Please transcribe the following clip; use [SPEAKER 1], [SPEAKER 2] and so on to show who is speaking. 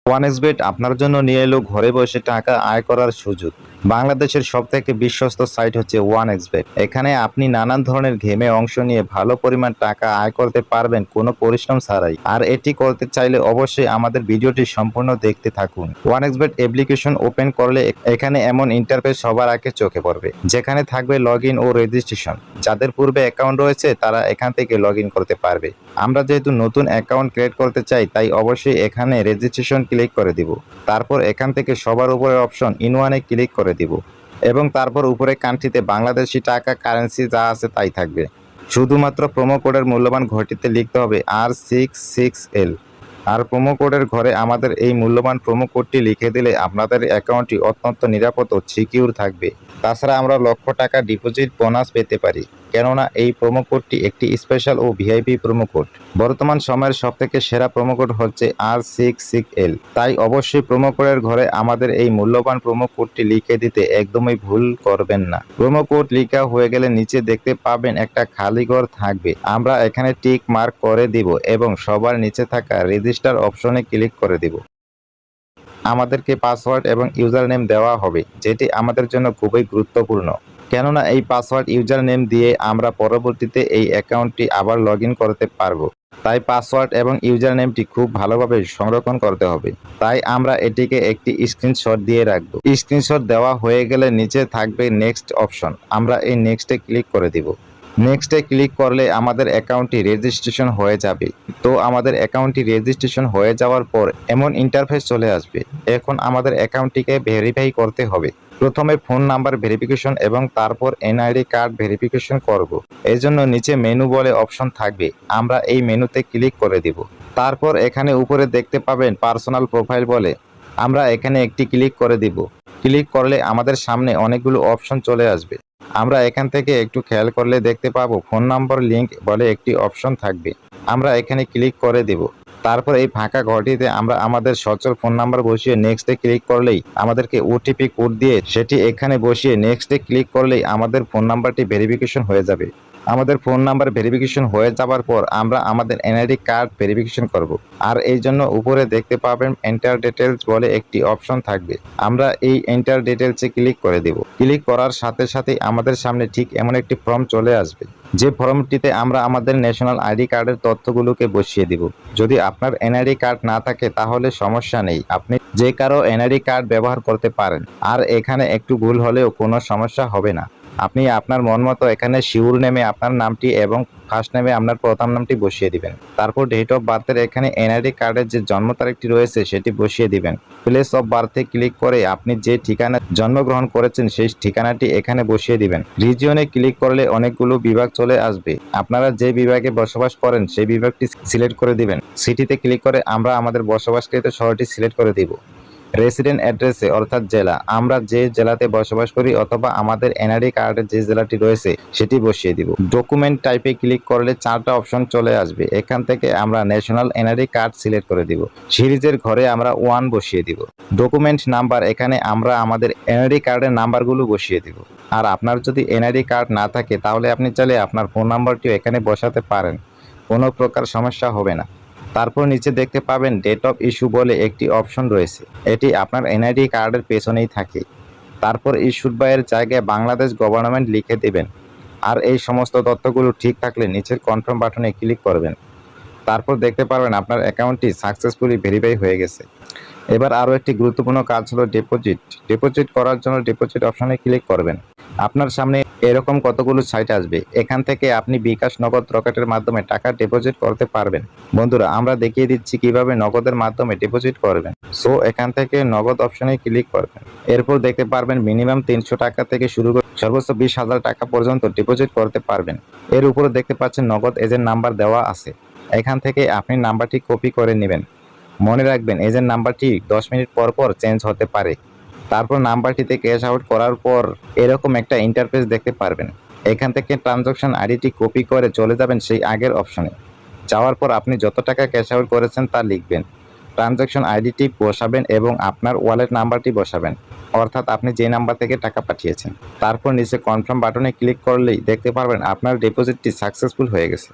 [SPEAKER 1] ওয়ানএক্সবেট আপনার জন্য নিয়ে এলো ঘরে বসে টাকা আয় করার সুযোগ। বাংলাদেশের সবথেকে বিশ্বস্ত সাইট হচ্ছে ওয়ানএক্সবেট। এখানে আপনি নানান ধরনের গেমে অংশ নিয়ে ভালো পরিমাণ টাকা আয় করতে পারবেন কোনো পরিশ্রম ছাড়াই। আর এটি করতে চাইলে অবশ্যই আমাদের ভিডিওটি সম্পূর্ণ দেখতে থাকুন। ওয়ানএক্সবেট অ্যাপ্লিকেশন ওপেন করলে এখানে এমন ইন্টারফেস সবার আগে চোখে পড়বে, যেখানে থাকবে লগইন ও রেজিস্ট্রেশন। যাদের পূর্বে অ্যাকাউন্ট রয়েছে তারা এখান থেকে লগইন করতে পারবে। আমরা যেহেতু নতুন অ্যাকাউন্ট ক্রিয়েট করতে চাই, তাই অবশ্যই এখানে রেজিস্ট্রেশন ক্লিক করে দিব। তারপর এখান থেকে সবার উপরের অপশন ইন-ওয়ানে ক্লিক করে দিব এবং তারপর উপরে কান্ট্রিতে বাংলাদেশি টাকা কারেন্সি যা আছে তাই থাকবে। শুধুমাত্র প্রোমো কোডের মূল্যবান ঘরটিতে লিখতে হবে R66L। আর প্রোমো কোডের ঘরে আমাদের এই মূল্যবান প্রোমো কোডটি লিখে দিলে আপনাদের অ্যাকাউন্টটি অত্যন্ত নিরাপদ ও সিকিউর থাকবে। তাছাড়া আমরা লক্ষ টাকা ডিপোজিট বোনাস পেতে পারি, কেননা এই প্রোমো কোডটি একটি স্পেশাল ও ভিআইপি প্রোমো কোড। বর্তমান সময়ের সবথেকে সেরা প্রোমো কোড হচ্ছে R66L। তাই অবশ্যই প্রোমো কোডের ঘরে আমাদের এই মূল্যবান প্রোমো কোডটি লিখে দিতে একদমই ভুল করবেন না। প্রোমো কোড লেখা হয়ে গেলে নিচে দেখতে পাবেন একটা খালি ঘর থাকবে। আমরা এখানে টিক মার্ক করে দিব এবং সবার নিচে থাকা রেজিস্টার অপশনে ক্লিক করে দিব। আমাদেরকে পাসওয়ার্ড এবং ইউজার নেম দেওয়া হবে, যেটি আমাদের জন্য খুবই গুরুত্বপূর্ণ, কেননা এই পাসওয়ার্ড ইউজার নেম দিয়ে আমরা পরবর্তীতে এই অ্যাকাউন্টটি আবার লগ ইন করতে পারবো। তাই পাসওয়ার্ড এবং ইউজার নেমটি খুব ভালোভাবে সংরক্ষণ করতে হবে। তাই আমরা এটিকে একটি স্ক্রিনশট দিয়ে রাখবো। স্ক্রিনশট দেওয়া হয়ে গেলে নিচে থাকবে নেক্সট অপশন। আমরা এই নেক্সটে ক্লিক করে দিব। নেক্সটে ক্লিক করলে আমাদের অ্যাকাউন্টটি রেজিস্ট্রেশন হয়ে যাবে। তো আমাদের অ্যাকাউন্টটি রেজিস্ট্রেশন হয়ে যাওয়ার পর এমন ইন্টারফেস চলে আসবে। এখন আমাদের অ্যাকাউন্টটিকে ভেরিফাই করতে হবে। প্রথমে ফোন নাম্বার ভেরিফিকেশন এবং তারপর এনআইডি কার্ড ভেরিফিকেশন করব। এই জন্য নিচে মেনু বলে অপশন থাকবে, আমরা এই মেনুতে ক্লিক করে দিব। তারপর এখানে উপরে দেখতে পাবেন পার্সোনাল প্রোফাইল বলে, আমরা এখানে একটি ক্লিক করে দিব। ক্লিক করলে আমাদের সামনে অনেকগুলো অপশন চলে আসবে। আমরা এখান থেকে একটু খেয়াল করলে দেখতে পাবো ফোন নাম্বার লিংক বলে একটি অপশন থাকবে, আমরা এখানে ক্লিক করে দেব। তারপর এই ফাঁকা ঘরটিতে আমরা আমাদের সচল ফোন নাম্বার বসিয়ে নেক্সটে ক্লিক করলেই আমাদেরকে ওটিপি কোড দিয়ে সেটি এখানে বসিয়ে নেক্সটে ক্লিক করলেই আমাদের ফোন নাম্বারটি ভেরিফিকেশন হয়ে যাবে। আমাদের ফোন নাম্বার ভেরিফিকেশন হয়ে যাওয়ার পর আমরা আমাদের এনআইডি কার্ড ভেরিফিকেশন করব। আর এই জন্য উপরে দেখতে পাবেন এন্টার ডিটেলস বলে একটি অপশন থাকবে, আমরা এই এন্টার ডিটেলসে ক্লিক করে দেব। ক্লিক করার সাথে সাথেই আমাদের সামনে ঠিক এমন একটি ফর্ম চলে আসবে, যে ফর্মটিতে আমরা আমাদের ন্যাশনাল আইডি কার্ডের তথ্যগুলোকে বসিয়ে দিব। যদি আপনার এনআইডি কার্ড না থাকে তাহলে সমস্যা নেই, আপনি যে কারো এনআইডি কার্ড ব্যবহার করতে পারেন। আর এখানে একটু ভুল হলেও কোনো সমস্যা হবে না। আপনি আপনার মন মতো এখানে শিউর নেমে আপনার নামটি এবং ফার্স্ট নেমে আপনার প্রথম নামটি বসিয়ে দিবেন। তারপর ডেট অফ বার্থের এখানে এনআইডি কার্ডের যে জন্ম তারিখটি রয়েছে সেটি বসিয়ে দিবেন। প্লেস অফ বার্থে ক্লিক করে আপনি যে ঠিকানা জন্মগ্রহণ করেছেন সেই ঠিকানাটি এখানে বসিয়ে দিবেন। রিজিয়নে ক্লিক করলে অনেকগুলো বিভাগ চলে আসবে, আপনারা যে বিভাগে বসবাস করেন সেই বিভাগটি সিলেক্ট করে দিবেন। সিটিতে ক্লিক করে আমরা আমাদের বসবাসকৃত শহরটি সিলেক্ট করে দিব। রেসিডেন্ট অ্যাড্রেসে অর্থাৎ জেলা, আমরা যে জেলাতে বসবাস করি অথবা আমাদের এনআইডি কার্ডের যে জেলাটি রয়েছে সেটি বসিয়ে দিব। ডকুমেন্ট টাইপে ক্লিক করলে 4টা অপশন চলে আসবে, এখান থেকে আমরা ন্যাশনাল এনআইডি কার্ড সিলেক্ট করে দিব। সিরিজের ঘরে আমরা 1 বসিয়ে দিব। ডকুমেন্ট নাম্বার, এখানে আমরা আমাদের এনআইডি কার্ডের নাম্বারগুলো বসিয়ে দিব। আর আপনার যদি এনআইডি কার্ড না থাকে তাহলে আপনি চাইলে আপনার ফোন নাম্বারটিও এখানে বসাতে পারেন, কোনো প্রকার সমস্যা হবে না। তারপর নিচে দেখতে পাবেন ডেট অফ ইস্যু বলে একটি অপশন রয়েছে, এটি আপনার এনআইডি কার্ডের পেছনেই থাকে। তারপর ইস্যুড বাইয়ের জায়গায় বাংলাদেশ গভর্নমেন্ট লিখে দেবেন। আর এই সমস্ত তথ্যগুলো ঠিক থাকলে নিচের কনফার্ম বাটনে ক্লিক করবেন। তারপর দেখতে পারবেন আপনার অ্যাকাউন্টটি সাকসেসফুলি ভেরিফাই হয়ে গেছে। এবার আরও একটি গুরুত্বপূর্ণ কাজ হলো ডিপোজিট। ডিপোজিট করার জন্য ডিপোজিট অপশনে ক্লিক করবেন। আপনার সামনে এরকম কতগুলো সাইট আসবে, এখান থেকে আপনি বিকাশ, নগদ, রকেটের মাধ্যমে টাকা ডিপোজিট করতে পারবেন। বন্ধুরা, আমরা দেখিয়ে দিচ্ছি কিভাবে নগদের মাধ্যমে ডিপোজিট করবেন। সো এখান থেকে নগদ অপশনে ক্লিক করবেন। এরপর দেখতে পারবেন মিনিমাম 300 টাকা থেকে শুরু করে সর্বোচ্চ 20,000 টাকা পর্যন্ত ডিপোজিট করতে পারবেন। এর উপরে দেখতে পাচ্ছেন নগদ এজেন্ট নাম্বার দেওয়া আছে, এখান থেকে আপনি নাম্বারটি কপি করে নেবেন। মনে রাখবেন এজেন্ট নাম্বারটি 10 মিনিট পর পর চেঞ্জ হতে পারে। তারপর নাম্বারটিতে ক্যাশ আউট করার পর এরকম একটা ইন্টারফেস দেখতে পারবেন, এখান থেকে ট্রানজাকশন আইডিটি কপি করে চলে যাবেন সেই আগের অপশনে। যাওয়ার পর আপনি যত টাকা ক্যাশ আউট করেছেন তা লিখবেন, ট্রানজাকশন আইডিটি বসাবেন এবং আপনার ওয়ালেট নাম্বারটি বসাবেন, অর্থাৎ আপনি যে নাম্বার থেকে টাকা পাঠিয়েছেন। তারপর নিচে কনফার্ম বাটনে ক্লিক করলেই দেখতে পারবেন আপনার ডিপোজিটটি সাকসেসফুল হয়ে গেছে।